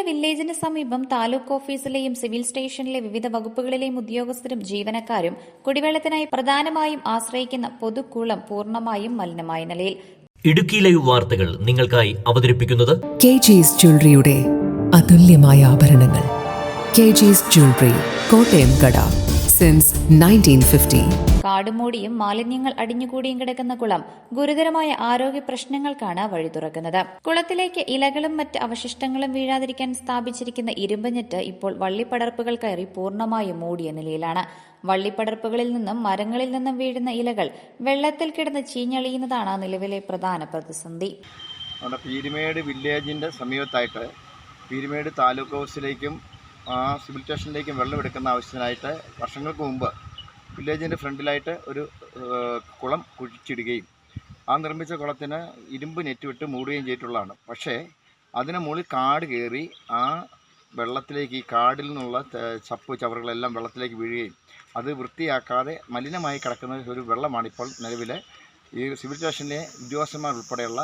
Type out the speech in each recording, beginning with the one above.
വില്ലേജിന് സമീപം താലൂക്ക് ഓഫീസിലെയും സിവിൽ സ്റ്റേഷനിലെ വിവിധ വകുപ്പുകളിലെയും ഉദ്യോഗസ്ഥരും ജീവനക്കാരും കുടിവെള്ളത്തിനായി പ്രധാനമായും ആശ്രയിക്കുന്ന പൊതുക്കുളം പൂർണ്ണമായും മലിനമായ നിലയിൽ. ഇടുക്കി ലൈവ് വാർത്തകൾ നിങ്ങൾക്കായി അവതരിപ്പിക്കുന്നത് KG's ജ്വല്ലറിയുടെ അതുല്യമായ ആഭരണങ്ങൾ. KG's ജ്വല്ലറി, കോട്ടയം കട, സിൻസ് 1950. കാടുമൂടിയും മാലിന്യങ്ങൾ അടിഞ്ഞുകൂടിയും കിടക്കുന്ന കുളം ഗുരുതരമായ ആരോഗ്യ പ്രശ്നങ്ങൾക്കാണ് വഴി തുറക്കുന്നത്. കുളത്തിലേക്ക് ഇലകളും മറ്റ് അവശിഷ്ടങ്ങളും വീഴാതിരിക്കാൻ സ്ഥാപിച്ചിരിക്കുന്ന ഇരുമ്പ് നെറ്റ് ഇപ്പോൾ വള്ളിപ്പടർപ്പുകൾ കയറി പൂർണ്ണമായും മൂടിയ നിലയിലാണ്. വള്ളിപ്പടർപ്പുകളിൽ നിന്നും മരങ്ങളിൽ നിന്നും വീഴുന്ന ഇലകൾ വെള്ളത്തിൽ കിടന്ന് ചീഞ്ഞളിയുന്നതാണ് നിലവിലെ പ്രധാന പ്രതിസന്ധി. പീരുമേട് വില്ലേജിന്റെ സമീപത്തായിട്ട് പീരുമേട് താലൂക്ക് ഹൗസിലേക്കും സിവിൽ സ്റ്റേഷനിലേക്കും വെള്ളം എടുക്കുന്ന ആവശ്യത്തിനായിട്ട് വർഷങ്ങൾക്ക് മുമ്പ് വില്ലേജിൻ്റെ ഫ്രണ്ടിലായിട്ട് ഒരു കുളം കുഴിച്ചിടുകയും ആ നിർമ്മിച്ച കുളത്തിന് ഇരുമ്പ് നെറ്റ് വിട്ട് മൂടുകയും ചെയ്തിട്ടുള്ളതാണ്. പക്ഷേ അതിന് മുകളിൽ കാട് കയറി ആ വെള്ളത്തിലേക്ക്, ഈ കാടിൽ നിന്നുള്ള ചവറുകളെല്ലാം വെള്ളത്തിലേക്ക് വീഴുകയും അത് വൃത്തിയാക്കാതെ മലിനമായി കിടക്കുന്ന ഒരു വെള്ളമാണ് ഇപ്പോൾ നിലവിൽ ഈ സിവിൽ സ്റ്റേഷനിലെ ഉദ്യോഗസ്ഥന്മാർ ഉൾപ്പെടെയുള്ള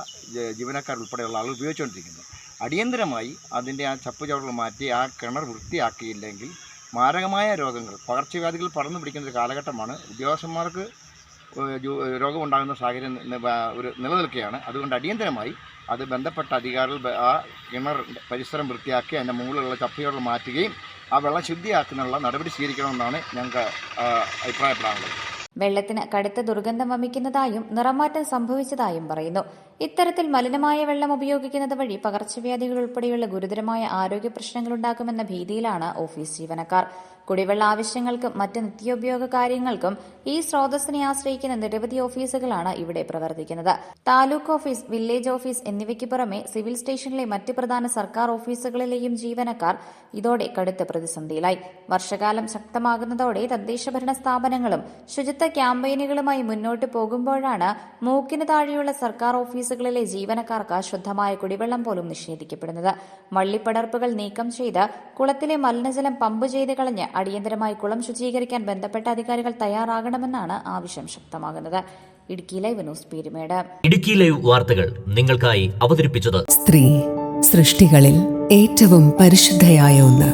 ജീവനക്കാരുൾപ്പെടെയുള്ള ആളുകൾ ഉപയോഗിച്ചുകൊണ്ടിരിക്കുന്നത്. അടിയന്തരമായി അതിൻ്റെ ആ ചവറുകൾ മാറ്റി ആ കിണർ വൃത്തിയാക്കിയില്ലെങ്കിൽ മാരകമായ രോഗങ്ങൾ, പകർച്ചവ്യാധികൾ പടർന്നു പിടിക്കുന്ന ഒരു കാലഘട്ടമാണ്. ഉദ്യോഗസ്ഥന്മാർക്ക് രോഗമുണ്ടാകുന്ന സാഹചര്യം നിലനിൽക്കുകയാണ്. അതുകൊണ്ട് അടിയന്തരമായി അത് ബന്ധപ്പെട്ട അധികാരികൾ ആ കിണർ പരിസരം വൃത്തിയാക്കി അതിൻ്റെ മുകളിലുള്ള ചപ്പുചവറുകൾ മാറ്റുകയും ആ വെള്ളം ശുദ്ധിയാക്കുന്നതിനുള്ള നടപടി സ്വീകരിക്കണമെന്നാണ് ഞങ്ങൾക്ക് അഭിപ്രായപ്പെടാനുള്ളത്. വെള്ളത്തിന് കടുത്ത ദുർഗന്ധം വമിക്കുന്നതായും നിറമാറ്റം സംഭവിച്ചതായും പറയുന്നു. ഇത്തരത്തിൽ മലിനമായ വെള്ളം ഉപയോഗിക്കുന്നത് വഴി പകർച്ചവ്യാധികൾ ഉൾപ്പെടെയുള്ള ഗുരുതരമായ ആരോഗ്യ പ്രശ്നങ്ങളുണ്ടാക്കുമെന്ന ഭീതിയിലാണ് ഓഫീസ് ജീവനക്കാർ. കുടിവെള്ള ആവശ്യങ്ങൾക്കും മറ്റ് നിത്യോപയോഗ കാര്യങ്ങൾക്കും ഈ സ്രോതസ്സിനെ ആശ്രയിക്കുന്ന നിരവധി ഓഫീസുകളാണ് ഇവിടെ പ്രവർത്തിക്കുന്നത്. താലൂക്ക് ഓഫീസ്, വില്ലേജ് ഓഫീസ് എന്നിവയ്ക്ക് പുറമെ സിവിൽ സ്റ്റേഷനിലെ മറ്റ് പ്രധാന സർക്കാർ ഓഫീസുകളിലെയും ജീവനക്കാർ ഇതോടെ കടുത്ത പ്രതിസന്ധിയിലായി. വർഷകാലം ശക്തമാകുന്നതോടെ തദ്ദേശഭരണ സ്ഥാപനങ്ങളും ശുചിത്വ ക്യാമ്പയിനുകളുമായി മുന്നോട്ട് പോകുമ്പോഴാണ് മൂക്കിന് താഴെയുള്ള സർക്കാർ ഓഫീസുകളിലെ ജീവനക്കാർക്ക് ശുദ്ധമായ കുടിവെള്ളം പോലും നിഷേധിക്കപ്പെടുന്നത്. വള്ളിപ്പടർപ്പുകൾ നീക്കം ചെയ്ത് കുളത്തിലെ മലിനജലം പമ്പ് ചെയ്ത് കളഞ്ഞ് അടിയന്തരമായി കുളം ശുചീകരിക്കാൻ ബന്ധപ്പെട്ട അധികാരികൾ തയ്യാറാകണമെന്നാണ് ആവശ്യം ശക്തമാകുന്നത്. Idukki live news, Peermade. Idukki live വാർത്തകൾ നിങ്ങൾക്കായി അവതരിപ്പിച്ചത് സ്ത്രീ സൃഷ്ടികളിൽ ഏറ്റവും പരിശുദ്ധയായ ഒന്ന്.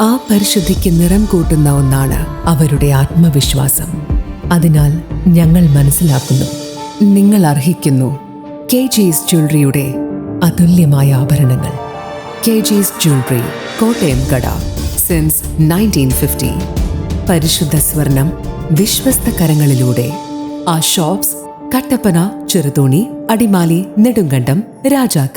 ആ പരിശുദ്ധിക്ക് നിറം കൂട്ടുന്ന ഒന്നാണ് അവരുടെ ആത്മവിശ്വാസം. അതിനാൽ ഞങ്ങൾ മനസ്സിലാക്കുന്നു, നിങ്ങൾ അർഹിക്കുന്നു KG's ജ്വല്ലറിയുടെ അതുല്യമായ ആഭരണങ്ങൾ. KG's ജ്വല്ലറി, കോട്ടയം കട, സിൻസ് 1950. പരിശുദ്ധ സ്വർണം വിശ്വസ്ത കരങ്ങളിലൂടെ. ആ ഷോപ്സ് കട്ടപ്പന, ചെറുതോണി, അടിമാലി, നെടുങ്കണ്ടം, രാജാക്ക.